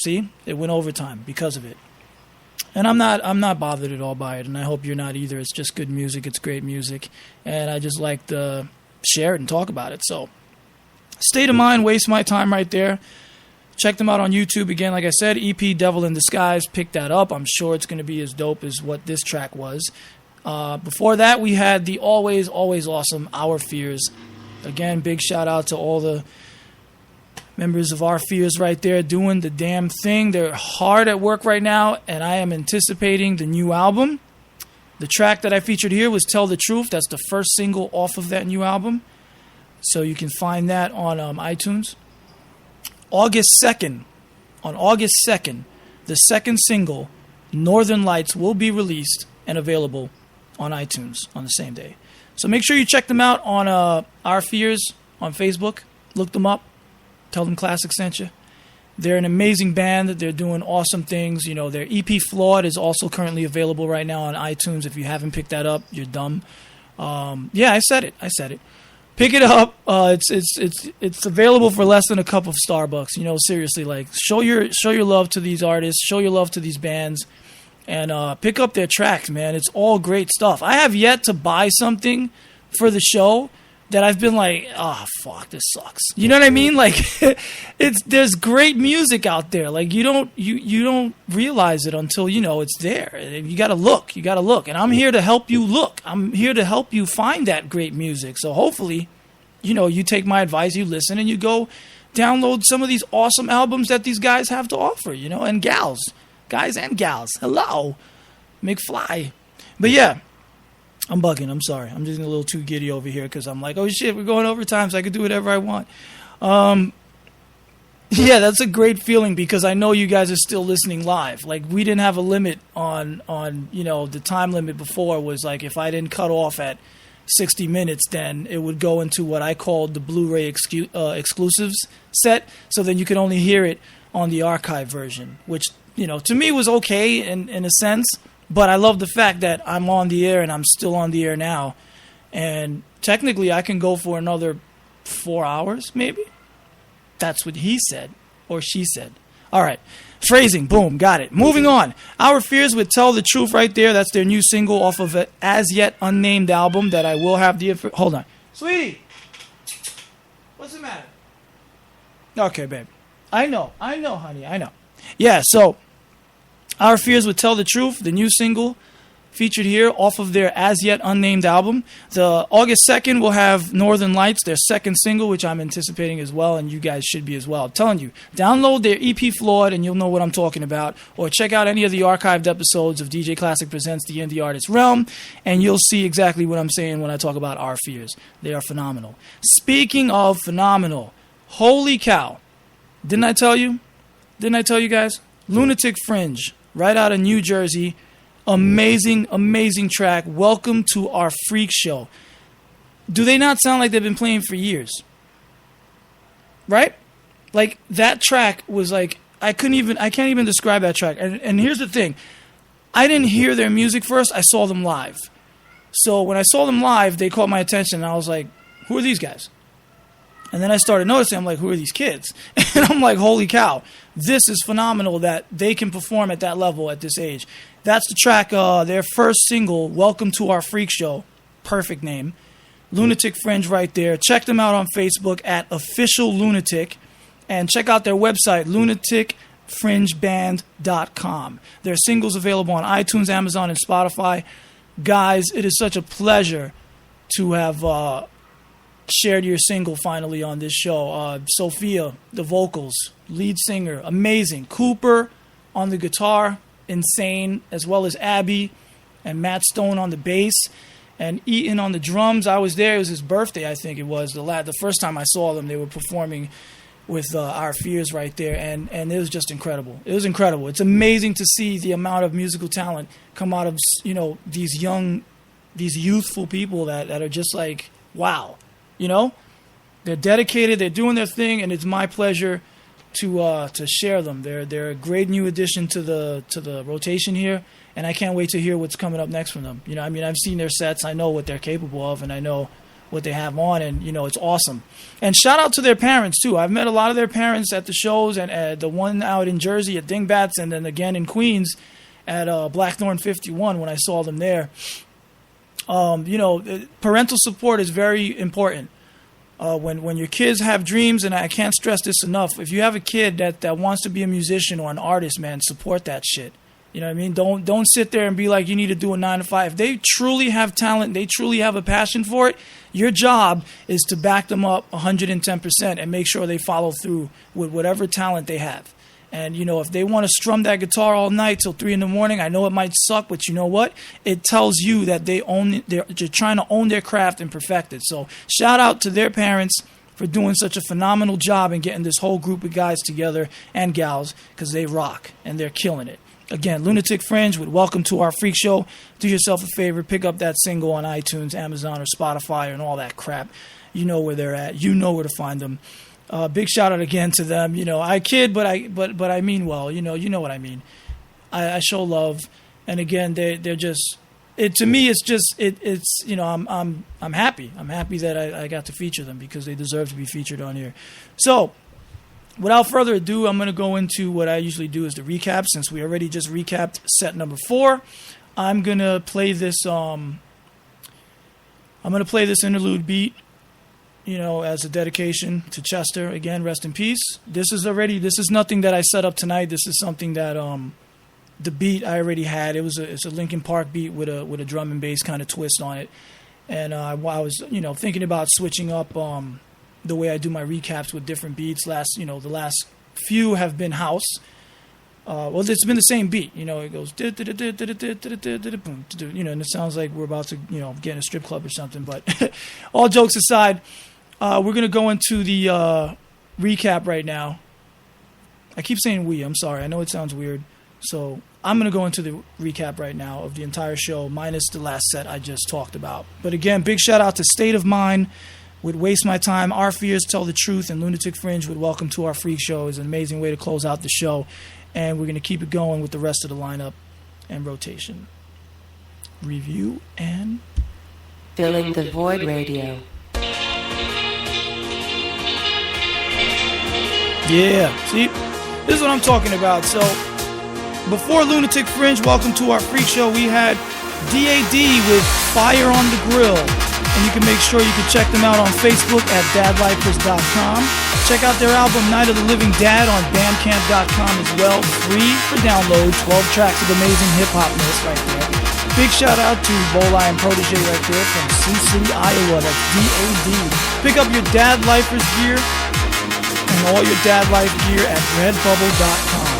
See, it went overtime because of it. And I'm not bothered at all by it, and I hope you're not either. It's just good music. It's great music, and I just like to share it and talk about it. So, State of Mind, Waste My Time right there. Check them out on YouTube. Again, like I said, EP Devil in Disguise. Pick that up. I'm sure it's going to be as dope as what this track was. Before that, we had the always, always awesome Our Fears. Again, big shout out to all the members of Our Fears right there doing the damn thing. They're hard at work right now, and I am anticipating the new album. The track that I featured here was Tell the Truth. That's the first single off of that new album. So you can find that on iTunes. August 2nd, the second single, Northern Lights, will be released and available on iTunes on the same day. So make sure you check them out on Our Fears on Facebook. Look them up. Tell them ClaSICK sent you. They're an amazing band. They're doing awesome things. You know, their EP Flawed is also currently available right now on iTunes. If you haven't picked that up, you're dumb. Yeah, I said it. Pick it up. It's available for less than a cup of Starbucks. You know, seriously, like show your love to these artists, show your love to these bands, and pick up their tracks, man. It's all great stuff. I have yet to buy something for the show that I've been like, fuck, this sucks. You know what I mean? Like, there's great music out there. Like you don't realize it until you know it's there. You gotta look. And I'm here to help you look. I'm here to help you find that great music. So hopefully, you know, you take my advice, you listen, and you go download some of these awesome albums that these guys have to offer. You know, and gals, guys and gals. Hello, McFly. But yeah. I'm bugging. I'm sorry. I'm just a little too giddy over here because I'm like, oh, shit, we're going overtime, so I can do whatever I want. Yeah, that's a great feeling because I know you guys are still listening live. Like, we didn't have a limit on you know, the time limit before was like if I didn't cut off at 60 minutes, then it would go into what I called the Blu-ray exclusives set, so then you could only hear it on the archive version, which, you know, to me was okay in a sense. But I love the fact that I'm on the air and I'm still on the air now. And technically I can go for another 4 hours, maybe. That's what he said or she said. All right. Phrasing. Boom. Got it. Moving on. Our Fears with Tell the Truth right there. That's their new single off of an as yet unnamed album that I will have the... Hold on. Sweetie. What's the matter? Okay, babe. I know, honey. I know. Yeah, so... Our Fears Would Tell the Truth, the new single featured here off of their as yet unnamed album. The August 2nd will have Northern Lights, their second single, which I'm anticipating as well, and you guys should be as well. I'm telling you, download their EP Flawed and you'll know what I'm talking about, or check out any of the archived episodes of DJ ClaSICK Presents The Indie Artist Realm, and you'll see exactly what I'm saying when I talk about Our Fears. They are phenomenal. Speaking of phenomenal, holy cow, didn't I tell you guys? Lunatic Fringe. Right out of New Jersey. Amazing, amazing track. Welcome to our freak show. Do they not sound like they've been playing for years? Right? Like, that track was like, I can't even describe that track. And here's the thing. I didn't hear their music first. I saw them live. So when I saw them live, they caught my attention. And I was like, who are these guys? And then I started noticing, I'm like, who are these kids? And I'm like, holy cow, this is phenomenal that they can perform at that level at this age. That's the track, their first single, Welcome to Our Freak Show. Perfect name. Lunatic Fringe right there. Check them out on Facebook at Official Lunatic. And check out their website, lunaticfringeband.com. Their singles available on iTunes, Amazon, and Spotify. Guys, it is such a pleasure to have... shared your single finally on this show. Sophia, the vocals, lead singer, amazing. Cooper on the guitar, insane, as well as Abby and Matt Stone on the bass and Eaton on the drums. I was there. It was his birthday, I think it was. The first time I saw them, they were performing with Our Fears right there, and it was just incredible. It was incredible. It's amazing to see the amount of musical talent come out of, you know, these youthful people that are just like, wow. You know, they're dedicated, they're doing their thing, and it's my pleasure to share them. They're a great new addition to the rotation here, and I can't wait to hear what's coming up next from them. You know, I mean, I've seen their sets, I know what they're capable of, and I know what they have on, and it's awesome. And shout out to their parents too. I've met a lot of their parents at the shows, and the one out in Jersey at Dingbats, and then again in Queens at Blackthorn 51 when I saw them there. Parental support is very important. When your kids have dreams, and I can't stress this enough, if you have a kid that wants to be a musician or an artist, man, support that shit. You know what I mean? Don't sit there and be like, you need to do a 9 to 5. If they truly have talent, they truly have a passion for it, your job is to back them up 110% and make sure they follow through with whatever talent they have. And, if they want to strum that guitar all night till 3 in the morning, I know it might suck, but you know what? It tells you that they're trying to own their craft and perfect it. So shout out to their parents for doing such a phenomenal job and getting this whole group of guys together and gals, because they rock and they're killing it. Again, Lunatic Fringe with Welcome to Our Freak Show. Do yourself a favor, pick up that single on iTunes, Amazon, or Spotify, and all that crap. You know where they're at. You know where to find them. Big shout out again to them. I kid, but I mean well. You know what I mean. I show love, and again, they're just. To me, it's just it's. I'm happy. I'm happy that I got to feature them because they deserve to be featured on here. So, without further ado, I'm going to go into what I usually do is the recap. Since we already just recapped set number 4, I'm going to play this. I'm going to play this interlude beat. As a dedication to Chester. Again, rest in peace. This is nothing that I set up tonight. This is something that the beat I already had. It's a Linkin Park beat with a drum and bass kind of twist on it. And I was thinking about switching up the way I do my recaps with different beats. The last few have been house. It's been the same beat. It goes and it sounds like we're about to get in a strip club or something. But all jokes aside, we're going to go into the recap right now. I keep saying we. I'm sorry. I know it sounds weird. So I'm going to go into the recap right now of the entire show, minus the last set I just talked about. But again, big shout out to State of Mind with Waste My Time, Our Fears Tell the Truth, and Lunatic Fringe with Welcome to Our Freak Show. Is an amazing way to close out the show. And we're going to keep it going with the rest of the lineup and rotation. Review and... Filling the Void Radio. Yeah, see? This is what I'm talking about. So, before Lunatic Fringe, Welcome to Our Freak Show, we had DAD with Fire on the Grill. And you can make sure you can check them out on Facebook at dadlifers.com. Check out their album Night of the Living Dad on bandcamp.com as well. Free for download. 12 tracks of amazing hip-hopness right there. Big shout out to Bolai and Protege right there from Sioux City, Iowa. That's DAD. Pick up your Dad Lifers gear and all your Dad Life gear at redbubble.com.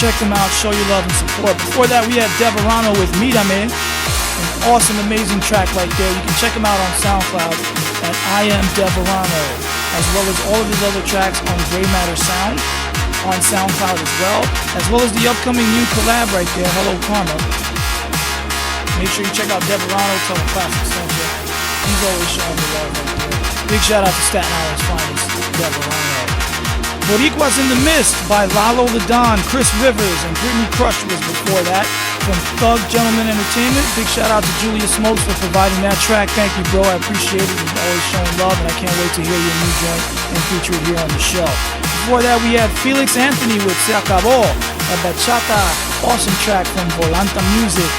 Check them out. Show your love and support. Before that, we had Deverano with Mírame. An awesome, amazing track right there. You can check him out on SoundCloud at I Am Deverano, as well as all of his other tracks on Grey Matter Sound on SoundCloud as well as the upcoming new collab right there, Hello Karma. Make sure you check out Deverano, tell him ClaSICK sent you. He's always showing the love right there. Big shout out to Staten Island's finest, Deverano. Boricuas in the Mist by Lalo the Don, Chris Rivers, and Brittany Crush was before that. From Thug Gentleman Entertainment, big shout out to Julia Smokes for providing that track. Thank you, bro. I appreciate it. You've always shown love, and I can't wait to hear your new joint and feature it here on the show. Before that, we had Felix Anthony with Se Acabó, a bachata, awesome track from Volanta Music.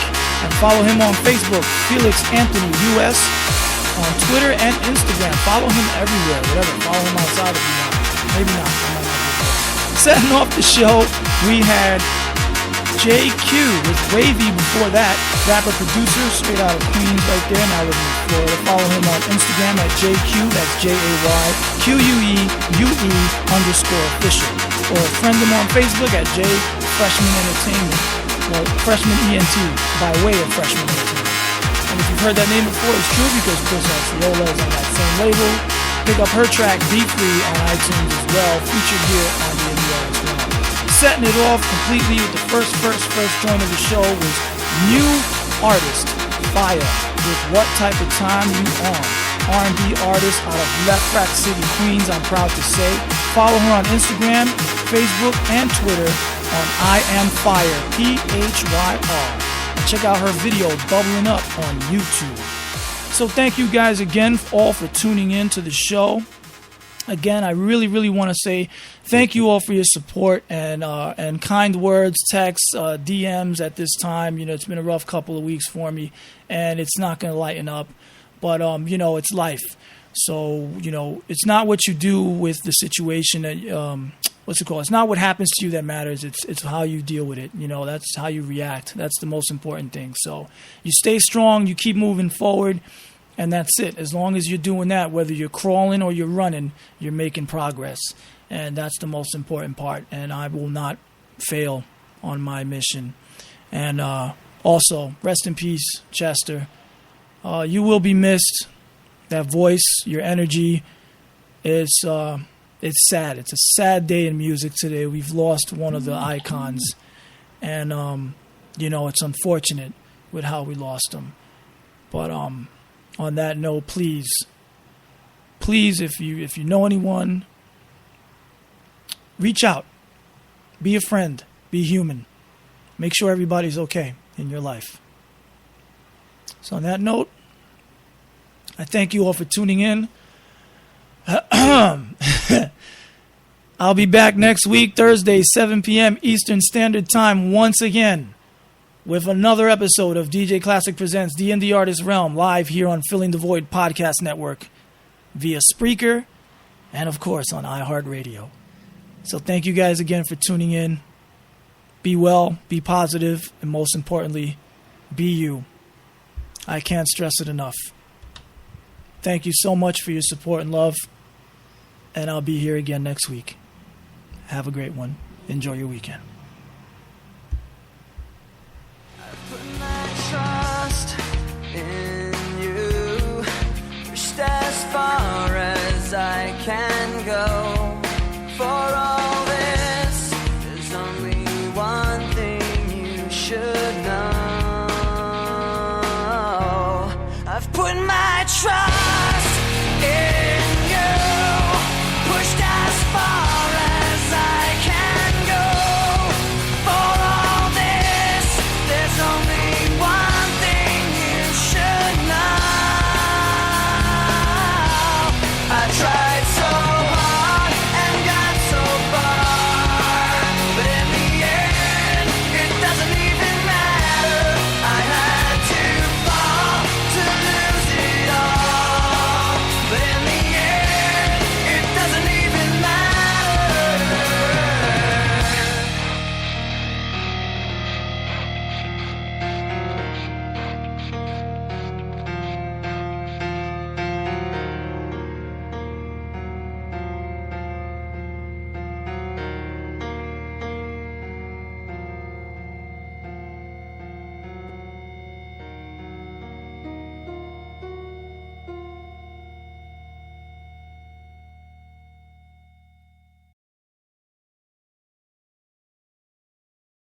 And follow him on Facebook, Felix Anthony US, on Twitter and Instagram. Follow him everywhere, whatever. Follow him outside if you want. Maybe not. Setting off the show, we had JQ with Wavy before that. Rapper producer, straight out of Queens right there, now living in Florida. Follow him on Instagram at JQ, that's JayQueue_official. Or friend him on Facebook at J Freshman Entertainment. Well, Freshman ENT, by way of Freshman Entertainment. And if you've heard that name before, it's true because Chris Osceola is on that same label. Pick up her track, Be Free, on iTunes as well, featured here on the Indy as well. Setting it off completely with the first joint of the show was new artist, Fire, with What Type of Time You On. R&B artist out of Left Rack City, Queens, I'm proud to say. Follow her on Instagram, Facebook, and Twitter on I Am Fire, PHYR. And check out her video, Bubbling Up, on YouTube. So thank you guys again all for tuning in to the show. Again, I really, really want to say thank you all for your support and kind words, texts, DMs at this time. You know, it's been a rough couple of weeks for me, and it's not going to lighten up. But, you know, it's life. So, you know, it's not what you do with the situation that, it's not what happens to you that matters. It's how you deal with it. You know, that's how you react. That's the most important thing. So you stay strong, you keep moving forward, and that's it. As long as you're doing that, whether you're crawling or you're running, you're making progress. And that's the most important part. And I will not fail on my mission. And also, rest in peace, Chester. You will be missed. That voice, your energy, it's sad. It's a sad day in music today. We've lost one of the icons, and you know, it's unfortunate with how we lost him. But on that note, please, if you know anyone, reach out, be a friend, be human, make sure everybody's okay in your life. So on that note, I thank you all for tuning in. I'll be back next week, Thursday, 7 p.m. Eastern Standard Time, once again, with another episode of DJ ClaSICK Presents The Indie Artist Realm, live here on Filling the Void Podcast Network, via Spreaker, and of course on iHeartRadio. So thank you guys again for tuning in. Be well, be positive, and most importantly, be you. I can't stress it enough. Thank you so much for your support and love, and I'll be here again next week. Have a great one. Enjoy your weekend. I put my trust in